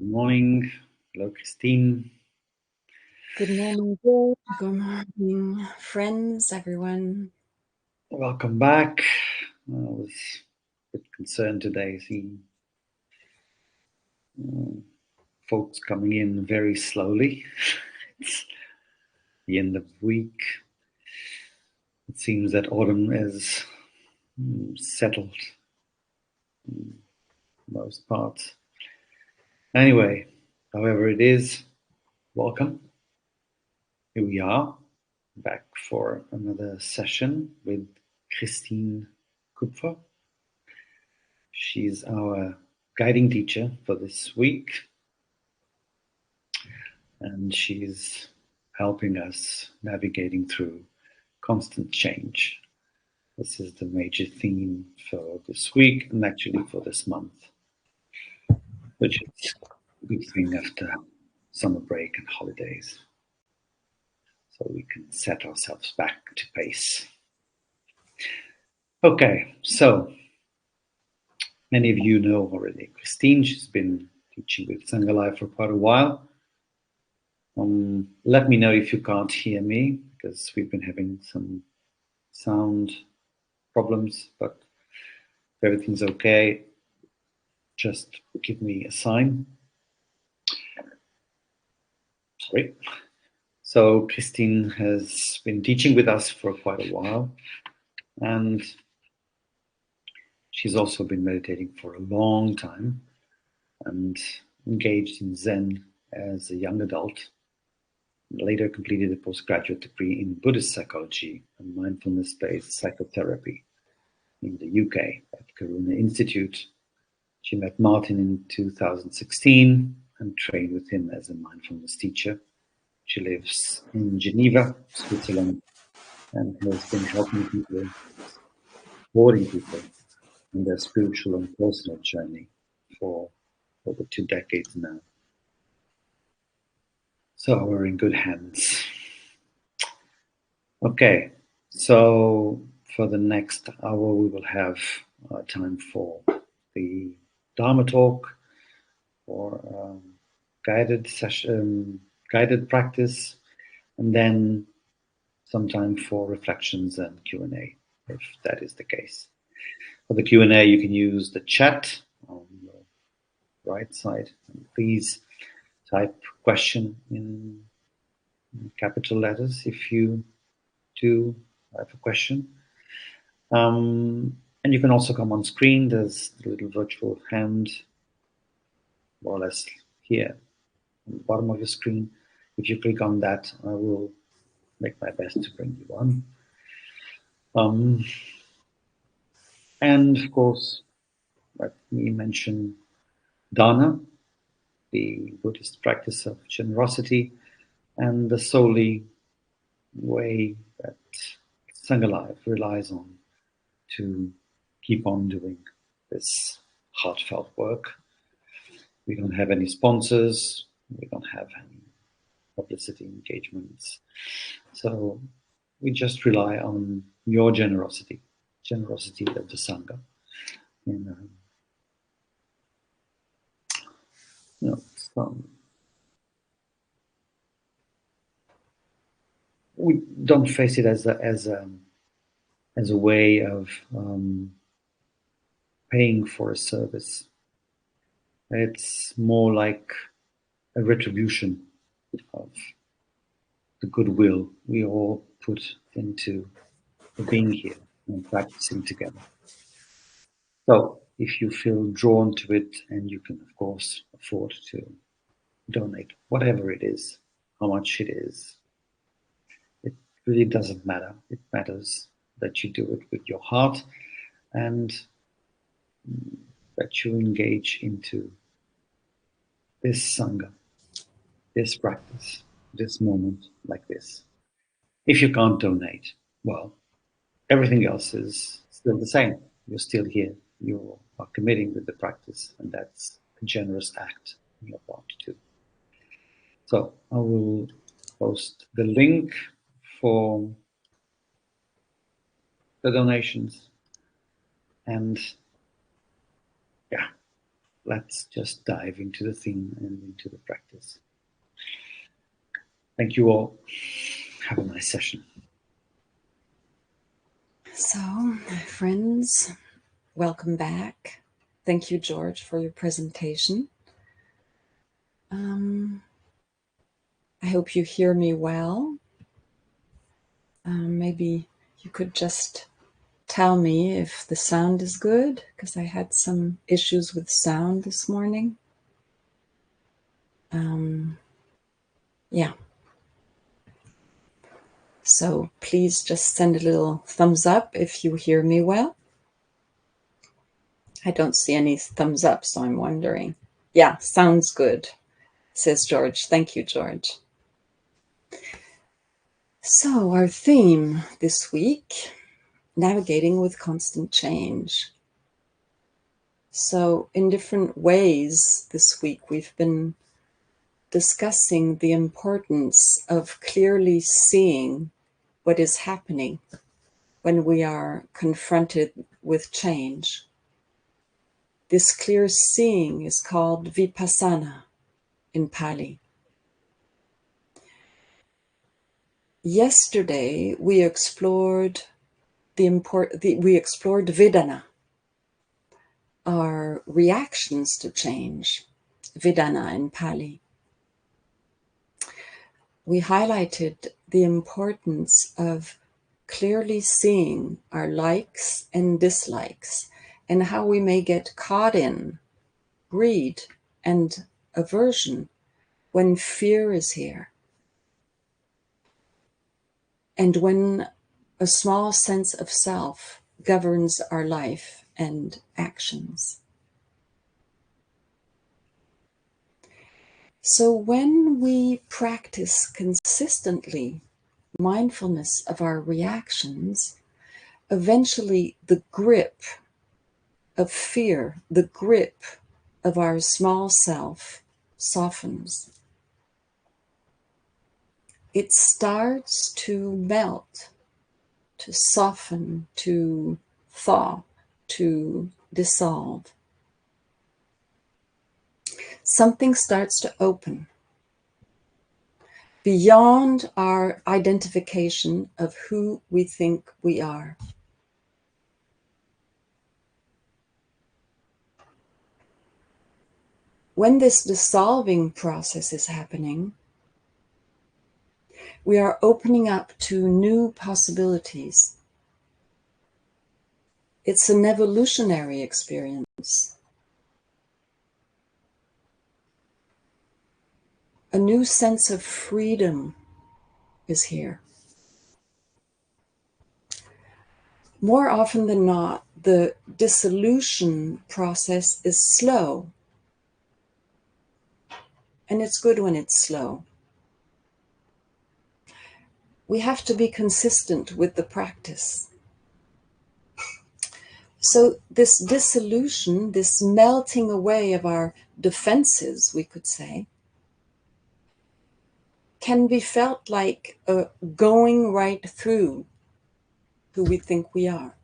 Good morning. Hello, Christine. Good morning, Bill. Good morning, friends, everyone. Welcome back. I was a bit concerned today seeing folks coming in very slowly. It's the end of the week. It seems that autumn is settled in most parts. Anyway, however it is, welcome. Here we are, back for another session with Christine Kupfer. She's our guiding teacher for this week, and she's helping us navigating through constant change. This is the major theme for this week and actually for this month, which is a good thing after summer break and holidays. So we can set ourselves back to pace. Okay, so many of you know already Christine. She's been teaching with Sangalai for quite a while. Let me know if you can't hear me, because we've been having some sound problems, but if everything's okay, just give me a sign. Sorry. So Christine has been teaching with us for quite a while, and she's also been meditating for a long time and engaged in Zen as a young adult. Later completed a postgraduate degree in Buddhist psychology and mindfulness-based psychotherapy in the UK at Karuna Institute. She met Martin in 2016 and trained with him as a mindfulness teacher. She lives in Geneva, Switzerland, and has been helping people, supporting people in their spiritual and personal journey for over 2 decades now. So we're in good hands. Okay, so for the next hour, we will have time for the Dharma talk, for guided session, guided practice, and then some time for reflections and Q&A, if that is the case. For the Q&A, you can use the chat on the right side. And please type question in capital letters if you do have a question. And you can also come on screen. There's the little virtual hand, more or less here on the bottom of your screen. If you click on that, I will make my best to bring you on. And of course, let me mention dana, the Buddhist practice of generosity, and the solely way that Sangha Life relies on to keep on doing this heartfelt work. We don't have any sponsors, we don't have any publicity engagements. So we just rely on your generosity of the Sangha. And, we don't face it as a way of paying for a service. It's more like a retribution of the goodwill we all put into being here and practicing together. So if you feel drawn to it, and you can of course afford to donate whatever it is, how much it is, it really doesn't matter. It matters that you do it with your heart and that you engage into this Sangha, this practice, this moment like this. If you can't donate, well, everything else is still the same. You're still here. You are committing with the practice, and that's a generous act on your part too. So I will post the link for the donations, and yeah, let's just dive into the theme and into the practice. Thank you all. Have a nice session. So, friends, welcome back. Thank you, George, for your presentation. I hope you hear me well. Maybe you could just tell me if the sound is good, because I had some issues with sound this morning. Yeah. So please just send a little thumbs up if you hear me well. I don't see any thumbs up, so I'm wondering. Yeah, sounds good, says George. Thank you, George. So our theme this week, navigating with constant change. So in different ways this week, we've been discussing the importance of clearly seeing what is happening when we are confronted with change. This clear seeing is called vipassana in Pali. Yesterday we explored Vedana, our reactions to change, Vedana in Pali. We highlighted the importance of clearly seeing our likes and dislikes and how we may get caught in greed and aversion when fear is here, and when a small sense of self governs our life and actions. So when we practice consistently mindfulness of our reactions, eventually the grip of fear, the grip of our small self softens. It starts to melt, to soften, to thaw, to dissolve. Something starts to open beyond our identification of who we think we are. When this dissolving process is happening, we are opening up to new possibilities. It's an evolutionary experience. A new sense of freedom is here. More often than not, the dissolution process is slow. And it's good when it's slow. We have to be consistent with the practice. So this dissolution, this melting away of our defenses, we could say, can be felt like going right through who we think we are.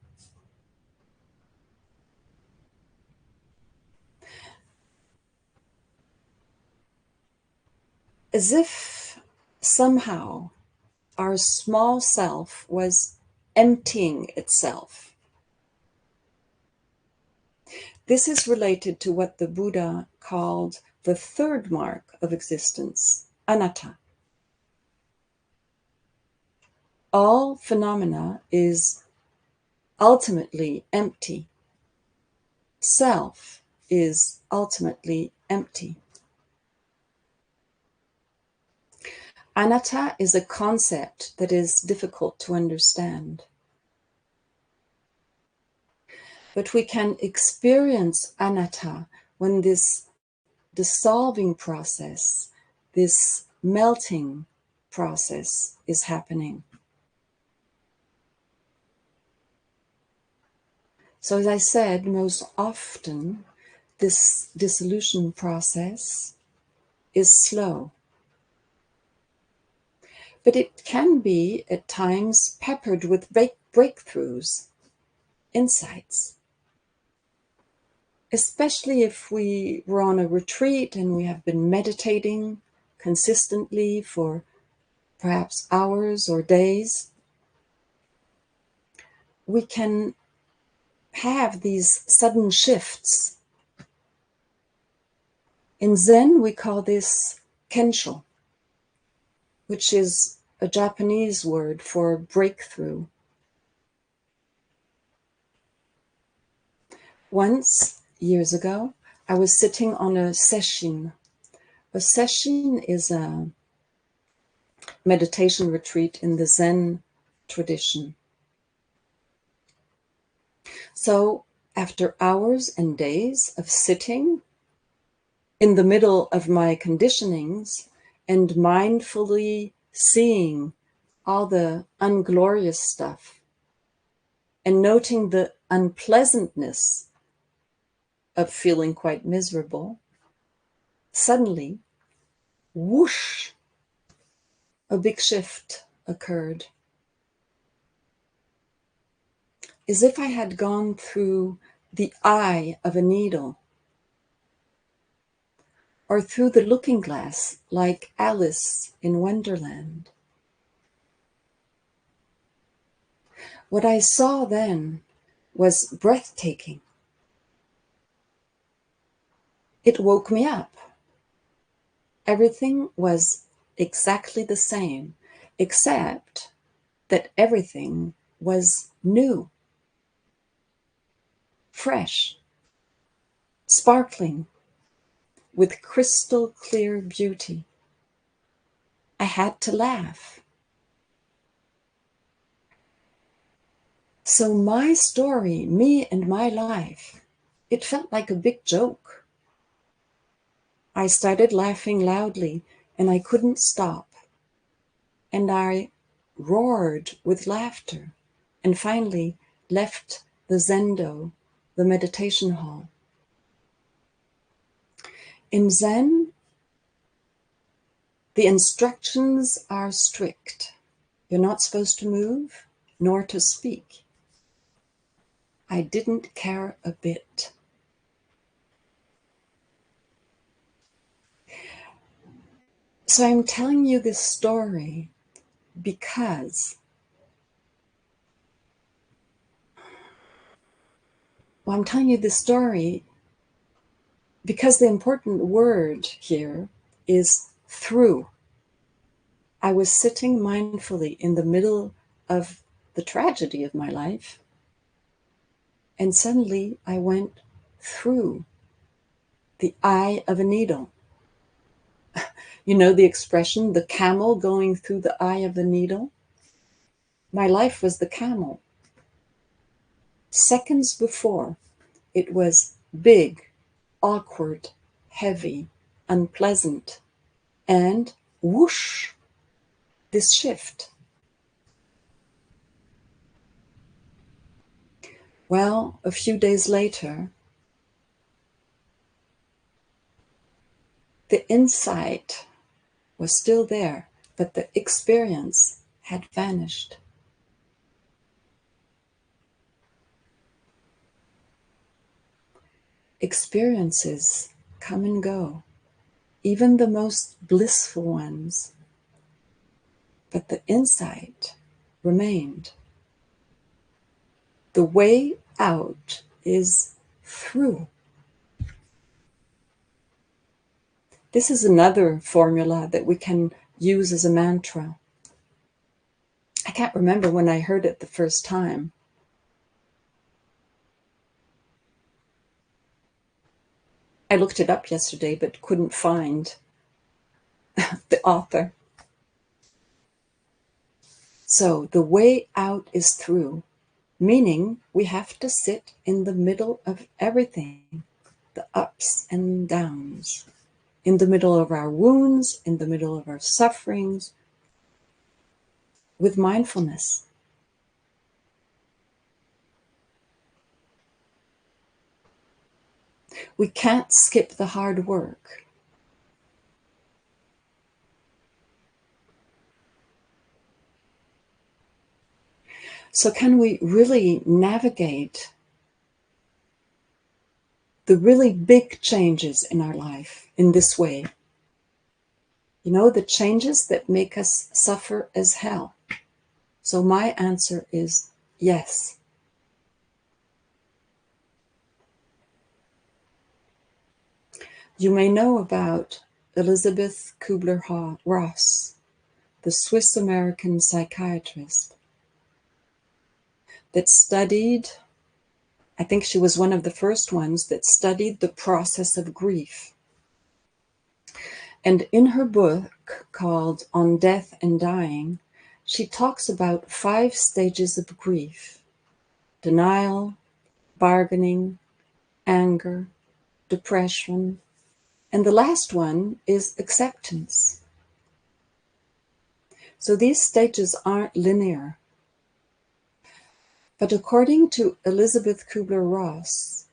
As if somehow our small self was emptying itself. This is related to what the Buddha called the third mark of existence, anatta. All phenomena is ultimately empty. Self is ultimately empty. Anatta is a concept that is difficult to understand. But we can experience anatta when this dissolving process, this melting process is happening. So as I said, most often this dissolution process is slow. But it can be at times peppered with breakthroughs, insights. especially if we were on a retreat and we have been meditating consistently for perhaps hours or days, we can have these sudden shifts. In Zen, we call this kensho, which is a Japanese word for breakthrough. Once, years ago, I was sitting on a sesshin. A sesshin is a meditation retreat in the Zen tradition. So after hours and days of sitting in the middle of my conditionings and mindfully seeing all the unglorious stuff and noting the unpleasantness of feeling quite miserable, suddenly, whoosh, a big shift occurred. As if I had gone through the eye of a needle, or through the looking glass like Alice in Wonderland. What I saw then was breathtaking. It woke me up. Everything was exactly the same, except that everything was new, fresh, sparkling, with crystal clear beauty. I had to laugh. So my story, me and my life, it felt like a big joke. I started laughing loudly and I couldn't stop. And I roared with laughter and finally left the zendo, the meditation hall. In Zen, the instructions are strict. You're not supposed to move nor to speak. I didn't care a bit. So I'm telling you this story because, I'm telling you this story because the important word here is through. I was sitting mindfully in the middle of the tragedy of my life, and suddenly I went through the eye of a needle. You know the expression, the camel going through the eye of the needle? My life was the camel. Seconds before, it was big, awkward, heavy, unpleasant, and whoosh, this shift. Well, a few days later, the insight was still there, but the experience had vanished. Experiences come and go, even the most blissful ones, but the insight remained. The way out is through. This is another formula that we can use as a mantra. I can't remember when I heard it the first time. I looked it up yesterday, but couldn't find the author. So the way out is through, meaning we have to sit in the middle of everything, the ups and downs, in the middle of our wounds, in the middle of our sufferings, with mindfulness. We can't skip the hard work. So can we really navigate the really big changes in our life in this way. You know, the changes that make us suffer as hell. So my answer is yes. You may know about Elizabeth Kubler-Ross, the Swiss-American psychiatrist that studied, I think she was one of the first ones that studied the process of grief. And in her book called On Death and Dying, she talks about 5 stages of grief: denial, bargaining, anger, depression, and the last one is acceptance. So these stages aren't linear. But according to Elizabeth Kubler-Ross,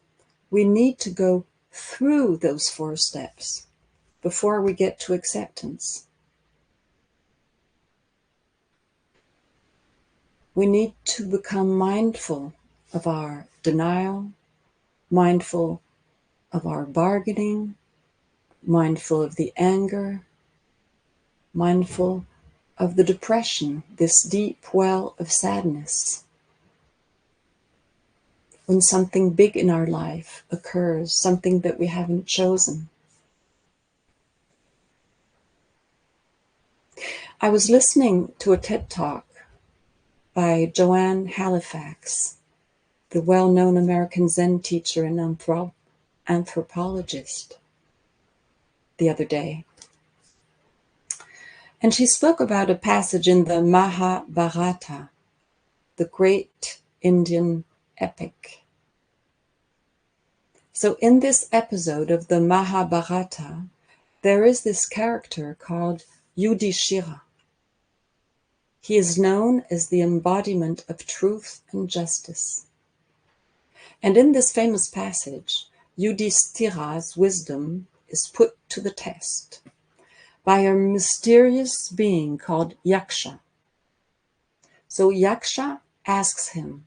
we need to go through those 4 steps before we get to acceptance. We need to become mindful of our denial, mindful of our bargaining, mindful of the anger, mindful of the depression, this deep well of sadness. When something big in our life occurs, something that we haven't chosen. I was listening to a TED Talk by Joanne Halifax, the well-known American Zen teacher and anthropologist, the other day. And she spoke about a passage in the Mahabharata, the great Indian epic. So in this episode of the Mahabharata, there is this character called Yudhishthira. He is known as the embodiment of truth and justice. And in this famous passage, Yudhishthira's wisdom is put to the test by a mysterious being called Yaksha. So Yaksha asks him,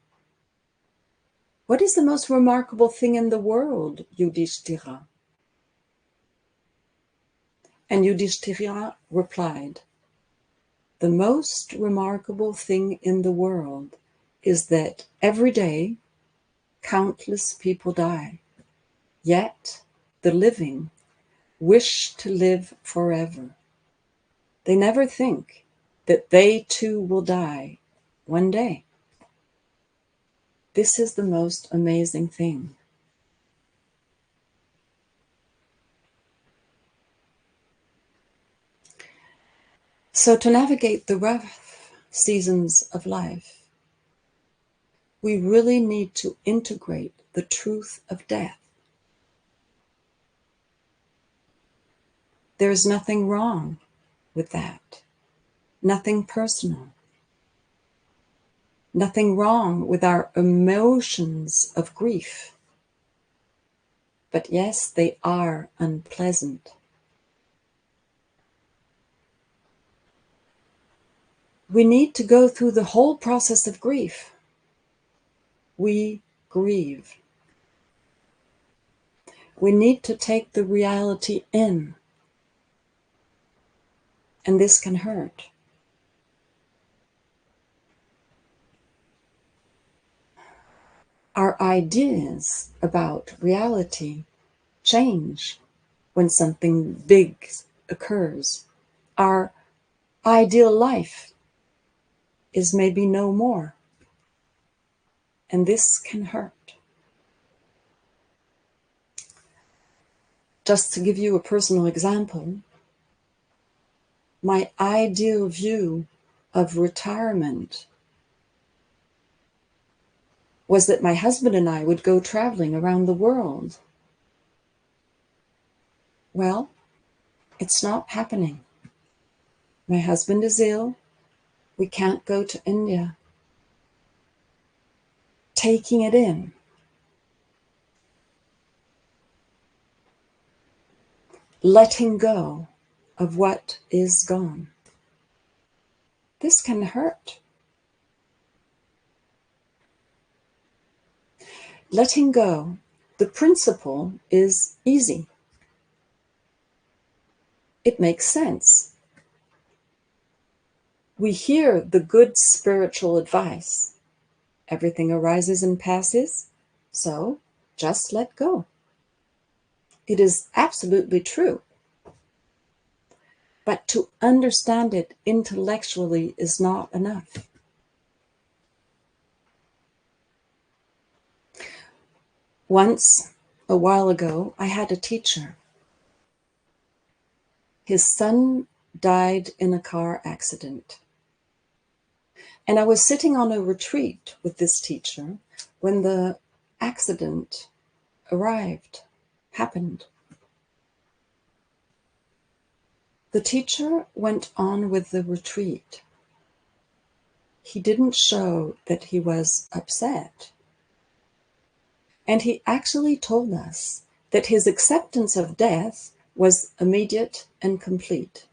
"What is the most remarkable thing in the world, Yudhishthira?" And Yudhishthira replied, "The most remarkable thing in the world is that every day countless people die, yet the living wish to live forever. They never think that they too will die one day. This is the most amazing thing." So to navigate the rough seasons of life, we really need to integrate the truth of death. There is nothing wrong with that, nothing personal, nothing wrong with our emotions of grief. But yes, they are unpleasant. We need to go through the whole process of grief. We grieve. We need to take the reality in. And this can hurt. Our ideas about reality change when something big occurs. Our ideal life is maybe no more. And this can hurt. Just to give you a personal example, my ideal view of retirement was that my husband and I would go traveling around the world. Well, it's not happening. My husband is ill. We can't go to India. Taking it in. Letting go of what is gone. This can hurt. Letting go The principle is easy. It makes sense. We hear the good spiritual advice. Everything arises and passes, so just let go. It is absolutely true. But to understand it intellectually is not enough. Once, a while ago, I had a teacher. His son died in a car accident. And I was sitting on a retreat with this teacher when the accident happened. The teacher went on with the retreat. He didn't show that he was upset. And he actually told us that his acceptance of death was immediate and complete.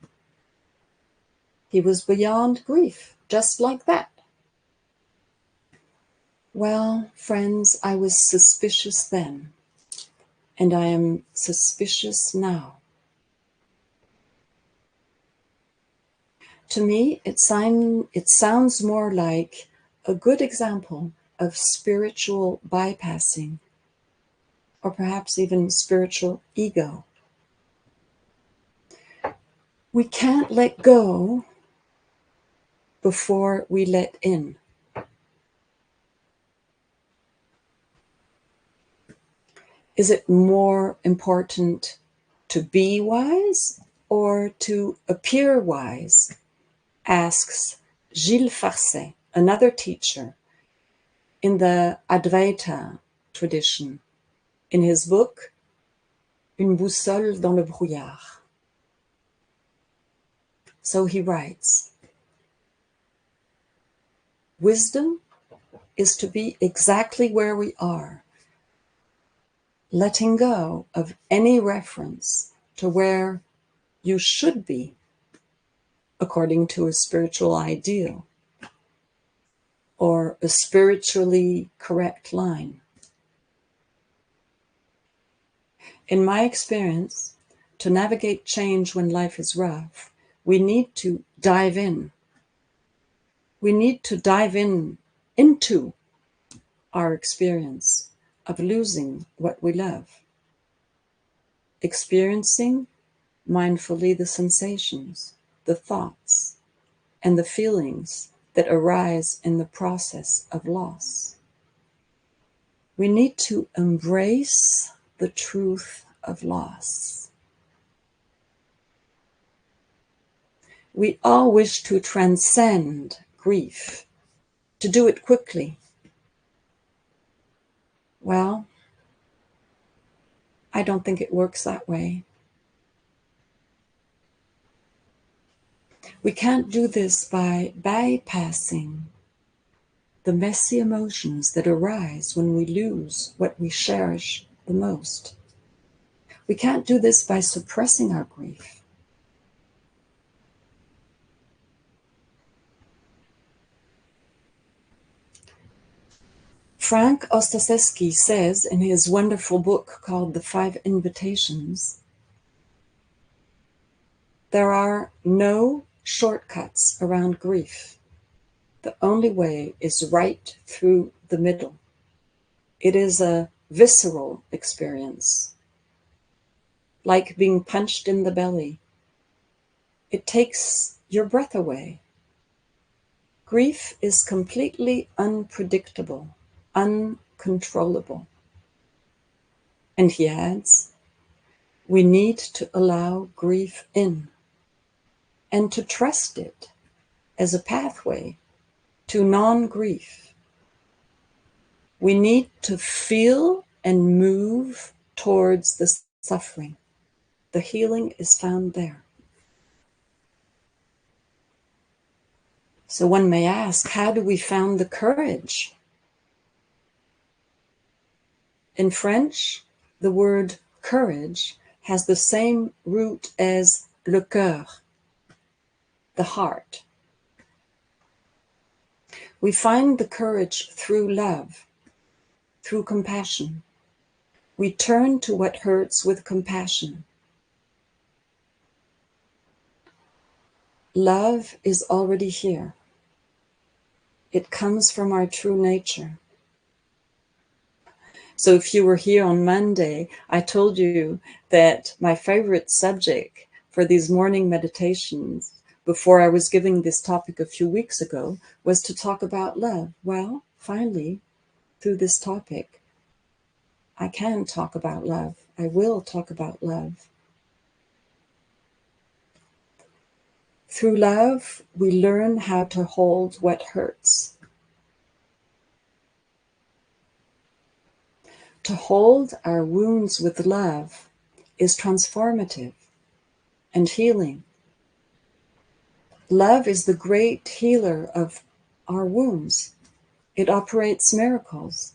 He was beyond grief, just like that. Well, friends, I was suspicious then, and I am suspicious now. To me, it sounds more like a good example of spiritual bypassing, or perhaps even spiritual ego. We can't let go before we let in. Is it more important to be wise or to appear wise? Asks Gilles Farcet, another teacher in the Advaita tradition, in his book, Une boussole dans le brouillard. So he writes, wisdom is to be exactly where we are, letting go of any reference to where you should be according to a spiritual ideal or a spiritually correct line. In my experience, to navigate change when life is rough, we need to dive in. We need to dive into our experience of losing what we love, experiencing mindfully the sensations, the thoughts, and the feelings that arise in the process of loss. We need to embrace the truth of loss. We all wish to transcend grief, to do it quickly. Well, I don't think it works that way. We can't do this by bypassing the messy emotions that arise when we lose what we cherish the most. We can't do this by suppressing our grief. Frank Ostaseski says in his wonderful book called The 5 Invitations, there are no shortcuts around grief. The only way is right through the middle. It is a visceral experience, like being punched in the belly. It takes your breath away. Grief is completely unpredictable, uncontrollable. And he adds, we need to allow grief in and to trust it as a pathway to non-grief. We need to feel and move towards the suffering. The healing is found there. So one may ask, how do we find the courage? In French, the word courage has the same root as le cœur, the heart. We find the courage through love, through compassion, We turn to what hurts with compassion. Love is already here. It comes from our true nature. So if you were here on Monday, I told you that my favorite subject for these morning meditations, before I was giving this topic a few weeks ago, was to talk about love. Well, finally, through this topic, I can talk about love. I will talk about love. Through love, we learn how to hold what hurts. To hold our wounds with love is transformative and healing. Love is the great healer of our wounds. It operates miracles.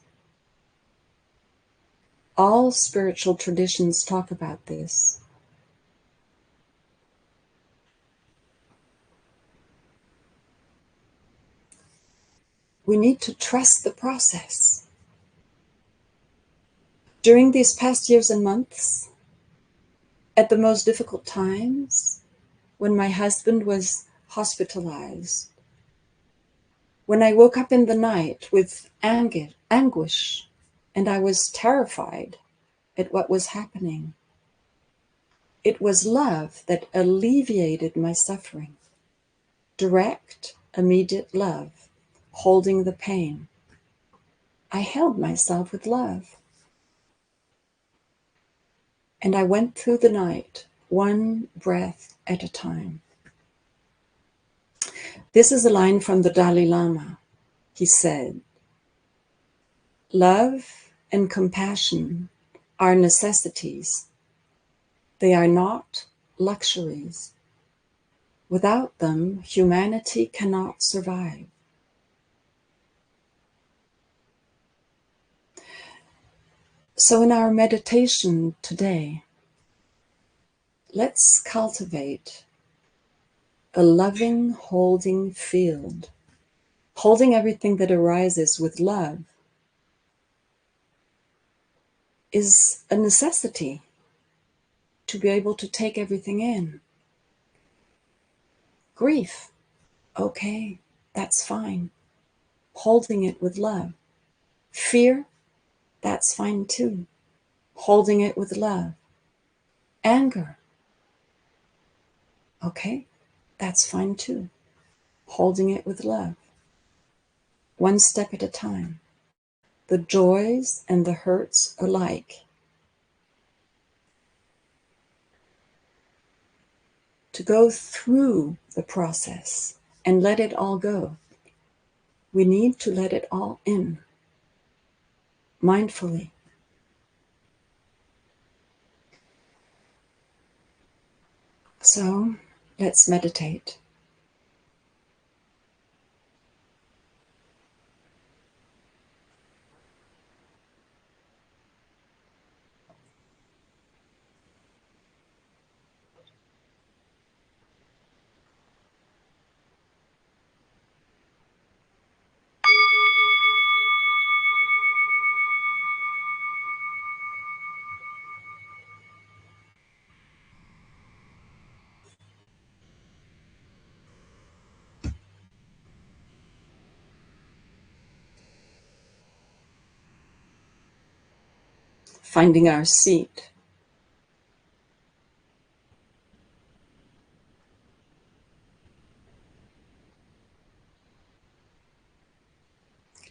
All spiritual traditions talk about this. We need to trust the process. During these past years and months, at the most difficult times, when my husband was hospitalized, when I woke up in the night with anguish, and I was terrified at what was happening, it was love that alleviated my suffering. Direct, immediate love, holding the pain. I held myself with love. And I went through the night, one breath at a time. This is a line from the Dalai Lama. He said, "Love and compassion are necessities. They are not luxuries. Without them, humanity cannot survive." So in our meditation today, let's cultivate a loving, holding field, holding everything that arises with love is a necessity to be able to take everything in. Grief, okay, that's fine. Holding it with love. Fear, that's fine too. Holding it with love. Anger, okay, that's fine too. Holding it with love. One step at a time. The joys and the hurts alike. To go through the process and let it all go. We need to let it all in, mindfully. So let's meditate. Finding our seat.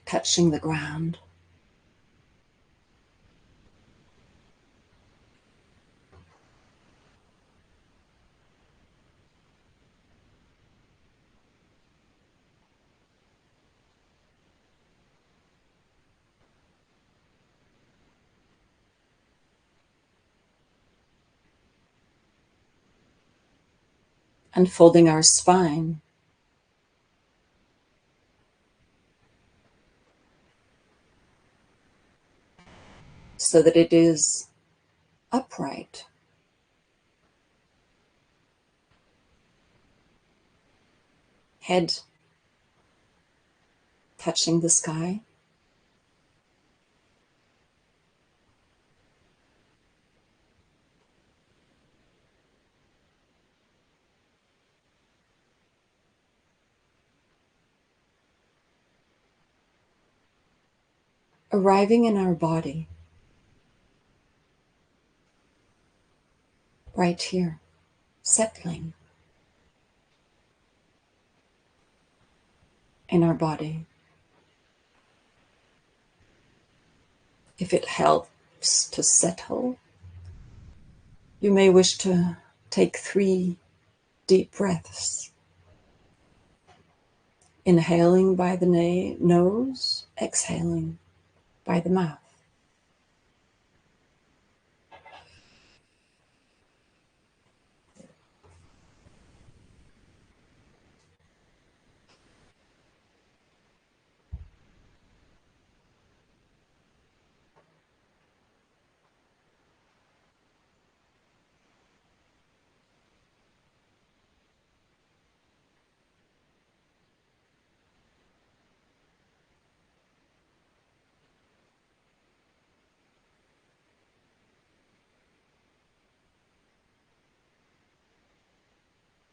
Touching the ground. Unfolding our spine. So that it is upright. Head touching the sky. arriving in our body, right here, settling in our body. If it helps to settle, you may wish to take 3 deep breaths. Inhaling by the nose, exhaling by the mouth.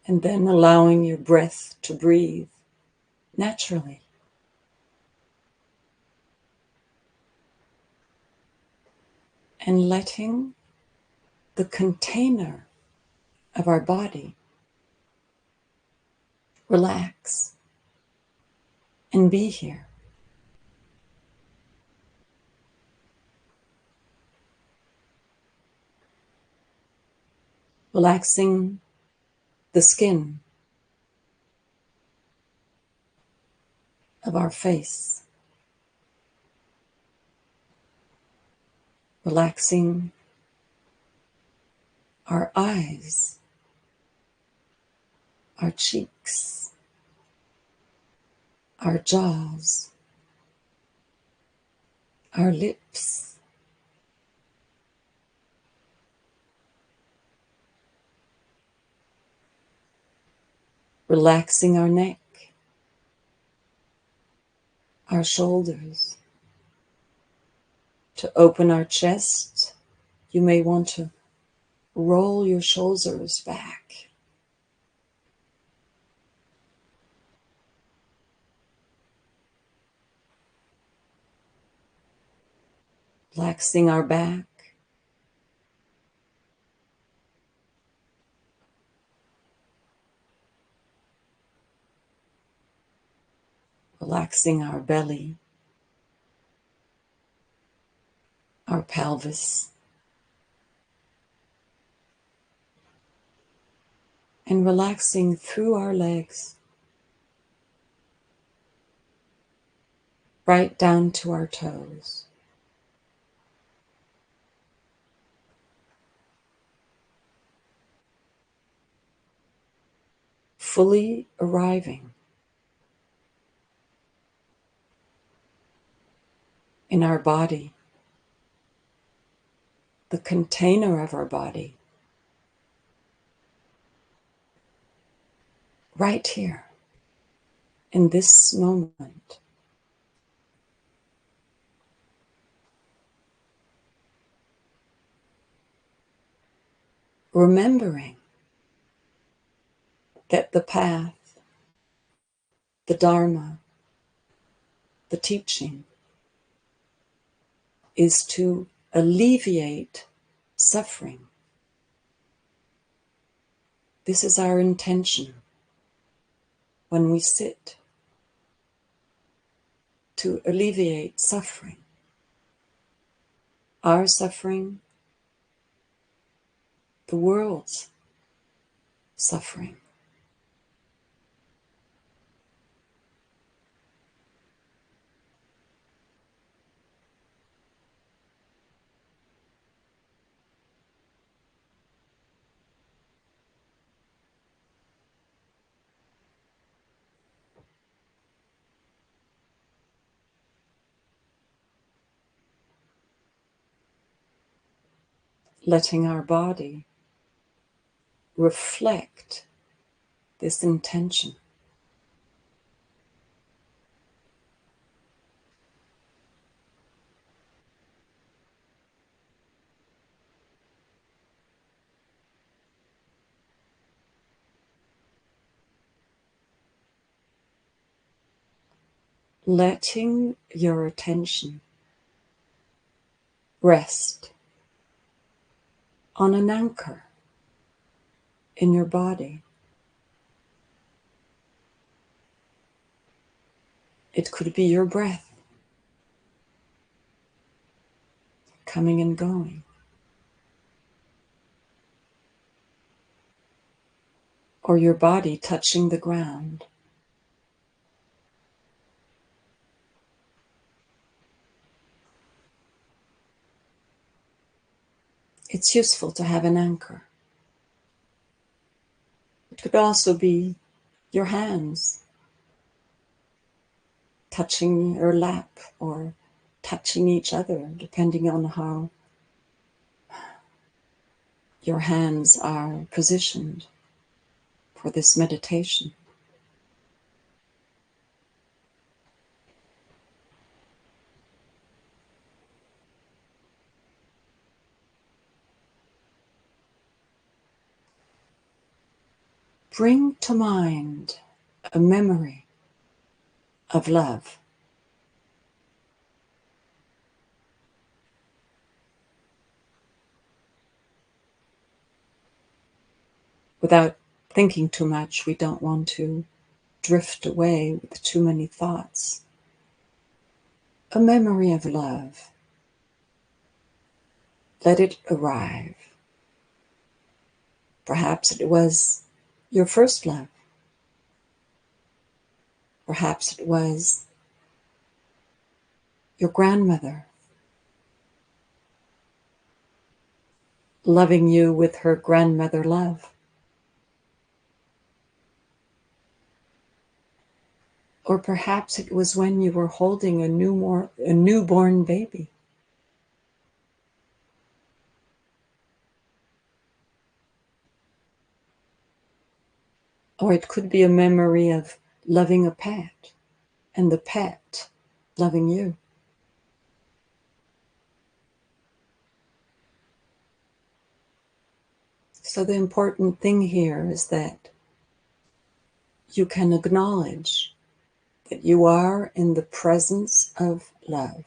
And then allowing your breath to breathe naturally. And letting the container of our body relax and be here. Relaxing the skin of our face. Relaxing our eyes, our cheeks, our jaws, our lips. Relaxing our neck, our shoulders. To open our chest, you may want to roll your shoulders back. Relaxing our back. Relaxing our belly, our pelvis. And relaxing through our legs, right down to our toes. Fully arriving in our body, the container of our body, right here in this moment. Remembering that the path, the Dharma, the teaching is to alleviate suffering. This is our intention when we sit, to alleviate suffering. Our suffering, the world's suffering. Letting our body reflect this intention. Letting your attention rest on an anchor in your body. It could be your breath coming and going. Or your body touching the ground. It's useful to have an anchor. It could also be your hands touching your lap or touching each other, depending on how your hands are positioned for this meditation. Bring to mind a memory of love. Without thinking too much, we don't want to drift away with too many thoughts. A memory of love. Let it arrive. Perhaps it was your first love. Perhaps it was your grandmother loving you with her grandmother love. Or perhaps it was when you were holding a newborn baby. Or it could be a memory of loving a pet and the pet loving you. So the important thing here is that you can acknowledge that you are in the presence of love.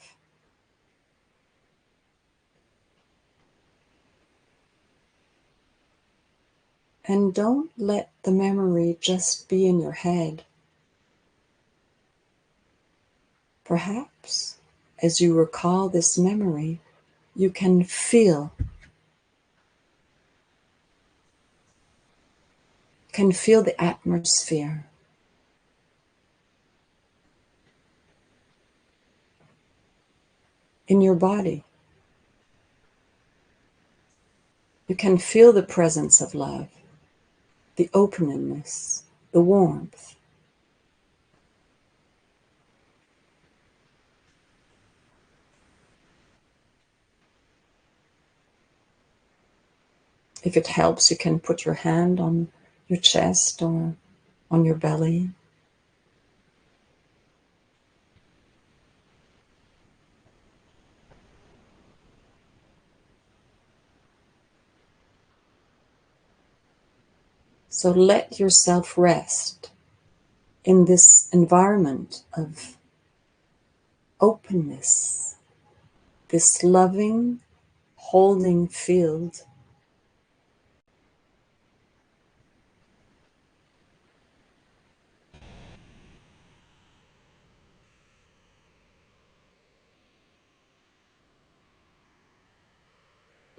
And don't let the memory just be in your head. Perhaps, as you recall this memory, you can feel the atmosphere. In your body. You can feel the presence of love, the openness, the warmth. If it helps, you can put your hand on your chest or on your belly. So let yourself rest in this environment of openness, this loving, holding field.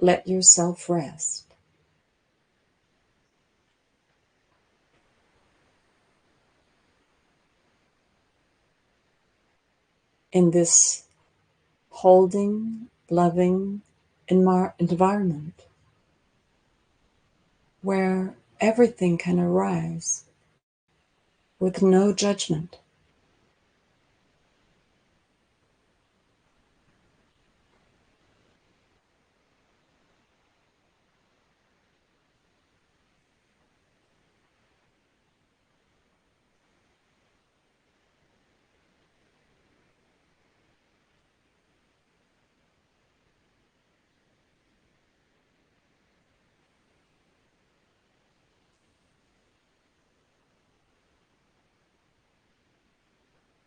Let yourself rest. In this holding, loving environment where everything can arise with no judgment.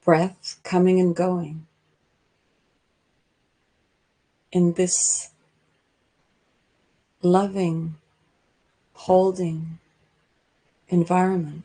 Breath coming and going. in this loving, holding environment.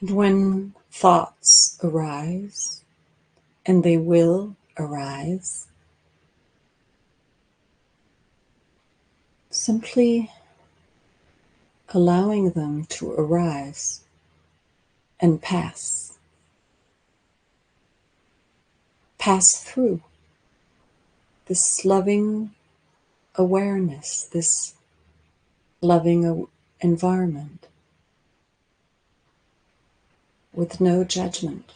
And when thoughts arise, and they will arise, simply allowing them to arise and pass through this loving awareness, this loving environment with no judgment.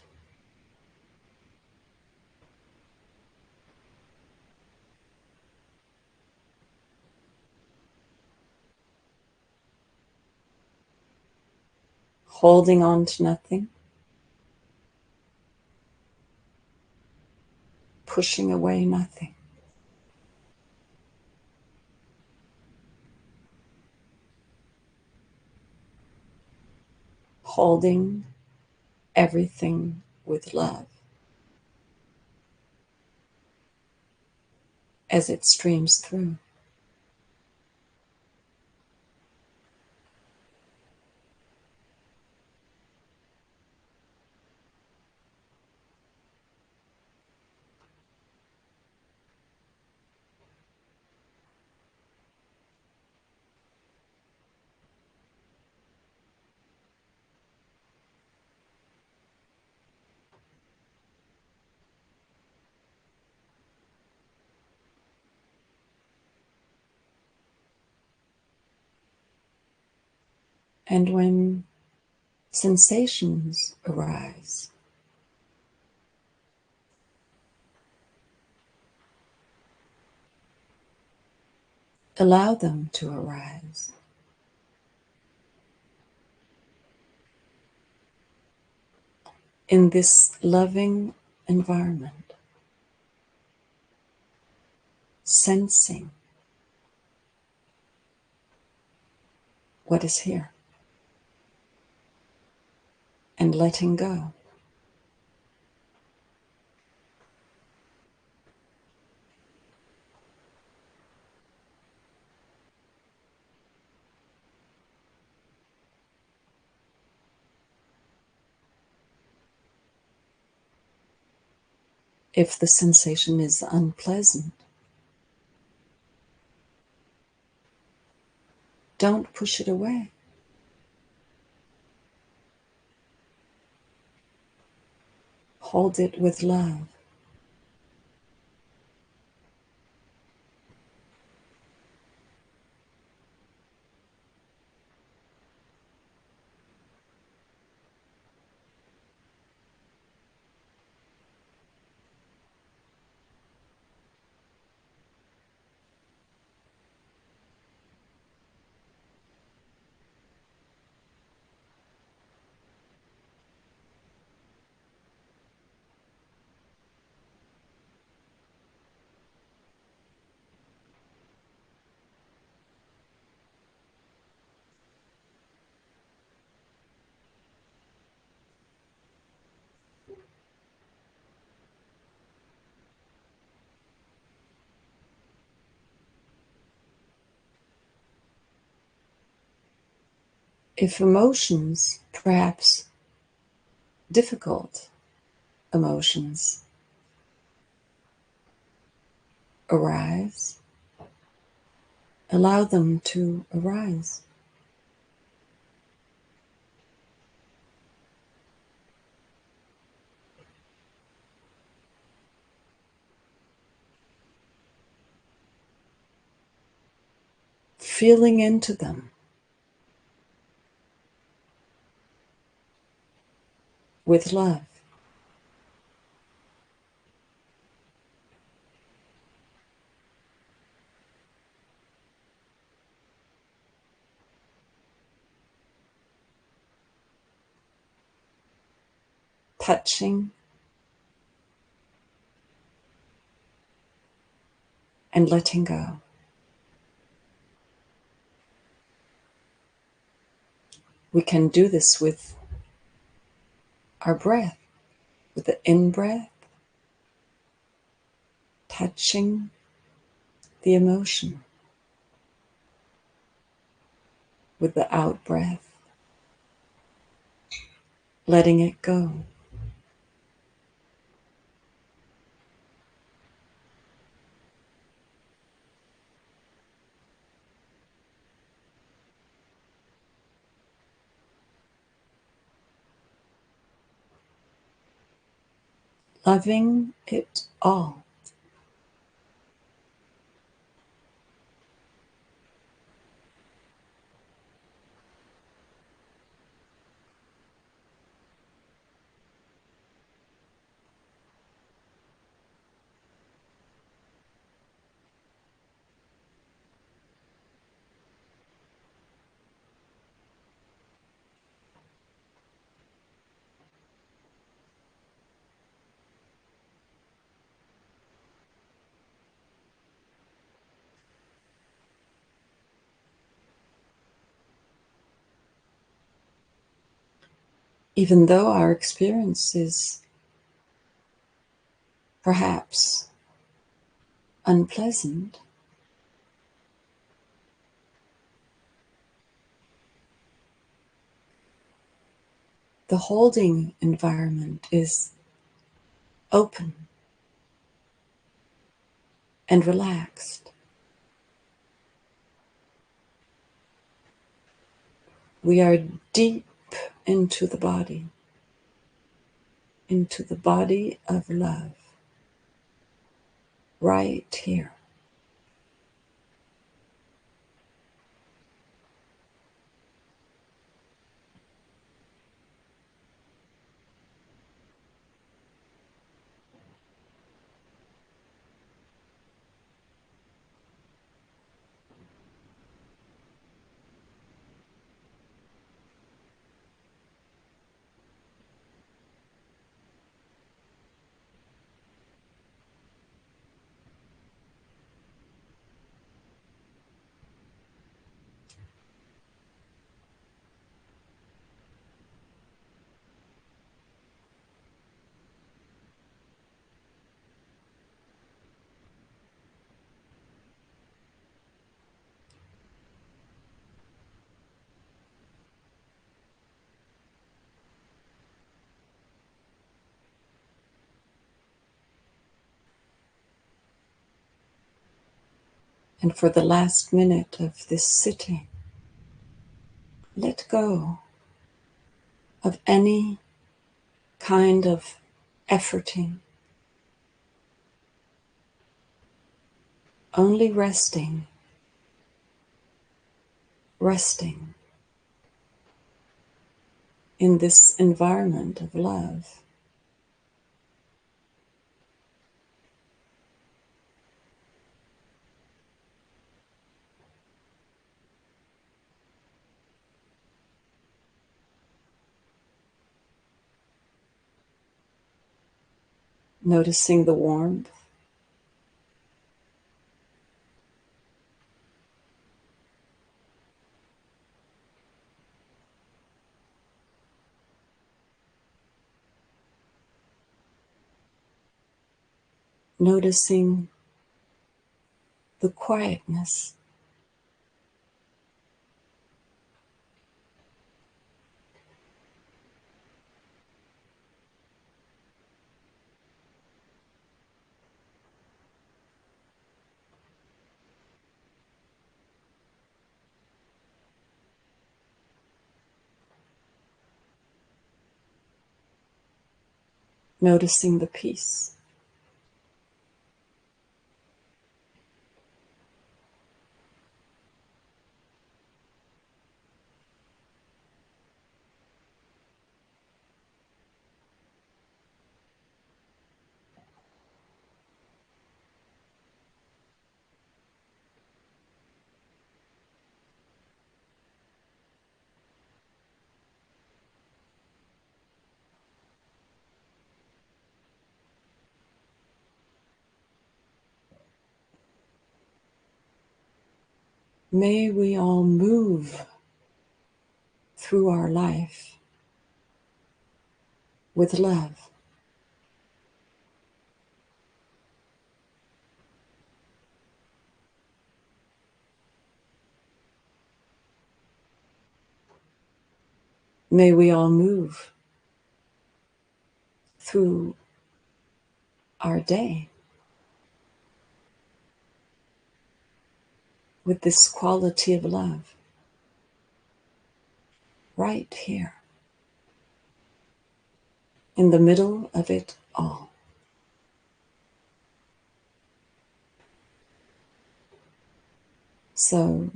Holding on to nothing, pushing away nothing. Holding everything with love as it streams through. And when sensations arise, allow them to arise. In this loving environment, sensing what is here and letting go. If the sensation is unpleasant, don't push it away. Hold it with love. If emotions, perhaps difficult emotions, arise, allow them to arise. Feeling into them with love. Touching and letting go. We can do this with our breath, with the in-breath, touching the emotion, with the out-breath, letting it go. Loving it all. Even though our experience is perhaps unpleasant, the holding environment is open and relaxed. We are deep into the body of love, right here. And for the last minute of this sitting, let go of any kind of efforting, only resting in this environment of love. Noticing the warmth, noticing the quietness, noticing the peace. May we all move through our life with love. May we all move through our day with this quality of love right here in the middle of it all. So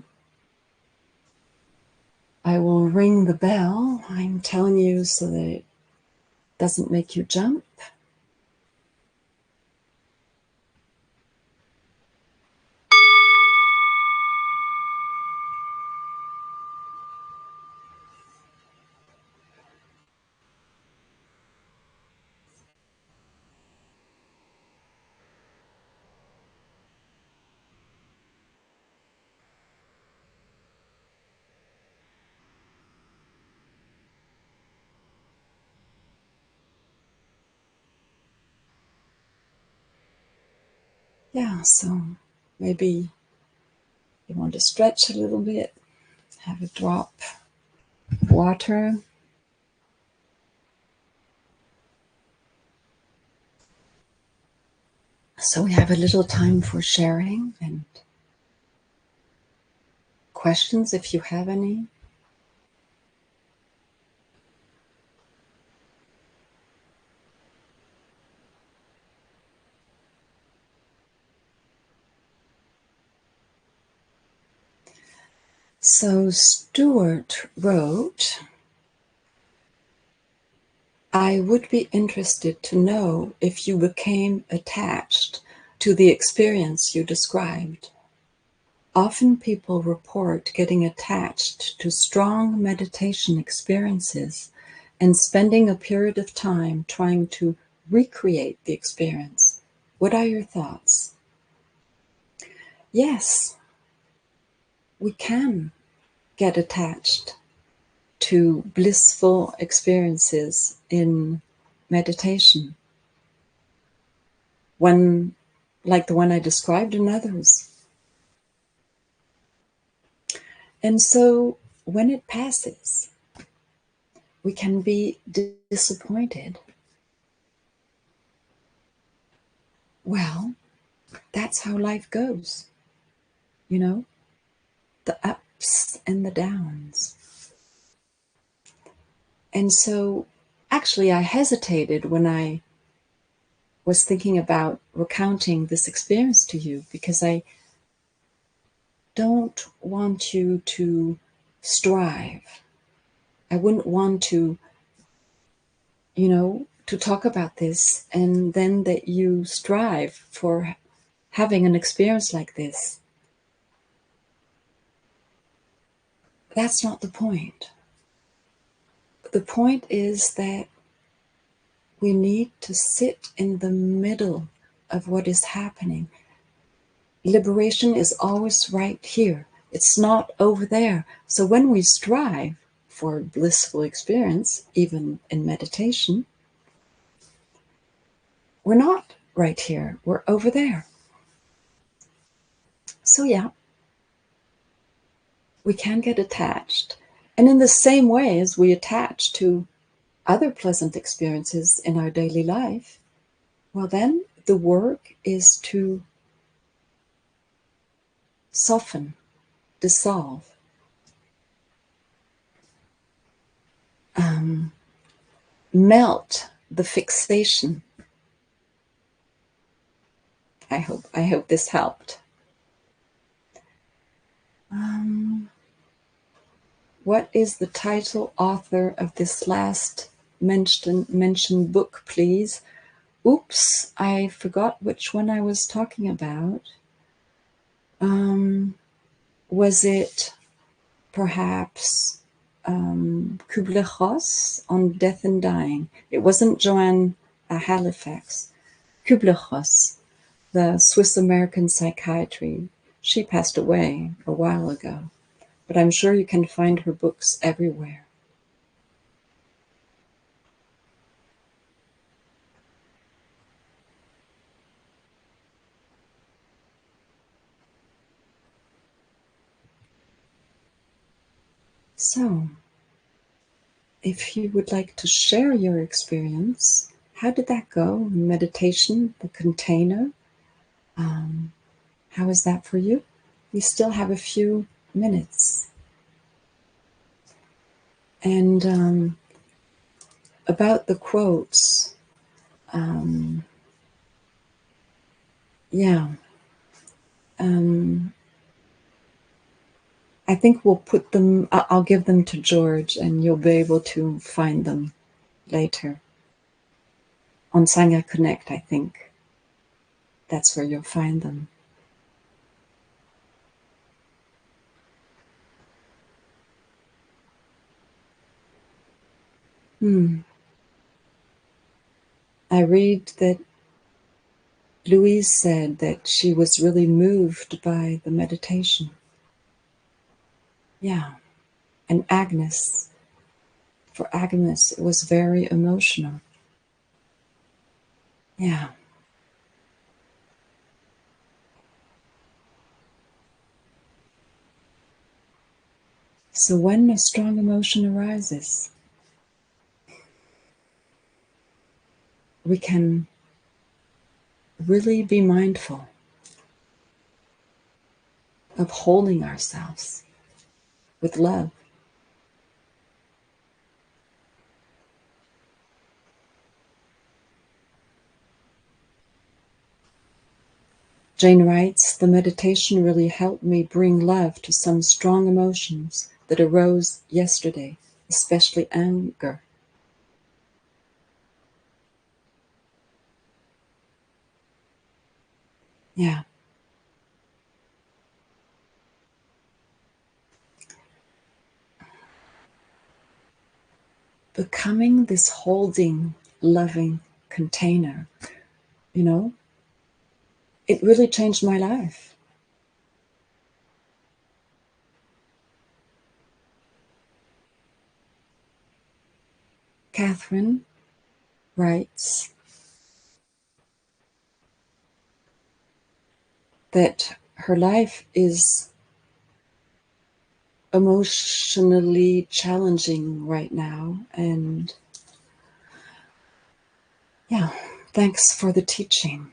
I will ring the bell. I'm telling you so that it doesn't make you jump. Yeah, so maybe you want to stretch a little bit, have a drop of water. So we have a little time for sharing and questions if you have any. So Stuart wrote, I would be interested to know if you became attached to the experience you described. Often people report getting attached to strong meditation experiences and spending a period of time trying to recreate the experience. What are your thoughts? Yes, we can get attached to blissful experiences in meditation. One like the one I described and others. And so when it passes, we can be disappointed. Well, that's how life goes, you know, the ups and the downs. And so actually, I hesitated when I was thinking about recounting this experience to you because I don't want you to strive. I wouldn't want to, to talk about this and then that you strive for having an experience like this. That's not the point. The point is that we need to sit in the middle of what is happening. Liberation is always right here. It's not over there. So when we strive for blissful experience, even in meditation, we're not right here. We're over there. So yeah, we can get attached. And in the same way as we attach to other pleasant experiences in our daily life, well, then the work is to soften, dissolve, melt the fixation. I hope this helped. What is the title, author of this last mentioned book, please? Oops, I forgot which one I was talking about. Was it perhaps Kubler-Ross on Death and Dying? It wasn't Joanne Halifax. Kubler-Ross, the Swiss-American psychiatry. She passed away a while ago, but I'm sure you can find her books everywhere. So, if you would like to share your experience, how did that go? Meditation, the container. How is that for you? We still have a few minutes. And about the quotes, I think we'll put them, I'll give them to George and you'll be able to find them later. On Sangha Connect, I think. That's where you'll find them. I read that Louise said that she was really moved by the meditation. Yeah. And Agnes, for Agnes, it was very emotional. Yeah. So when a strong emotion arises, we can really be mindful of holding ourselves with love. Jane writes, the meditation really helped me bring love to some strong emotions that arose yesterday, especially anger. Yeah. Becoming this holding, loving container, it really changed my life. Catherine writes that her life is emotionally challenging right now, and thanks for the teaching.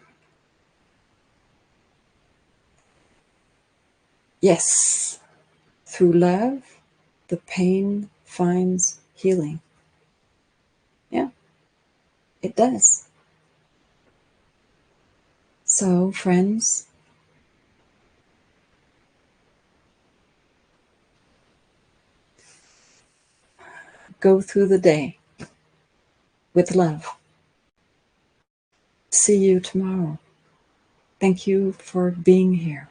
Yes, through love, the pain finds healing. Yeah, it does. So, friends, go through the day with love. See you tomorrow. Thank you for being here.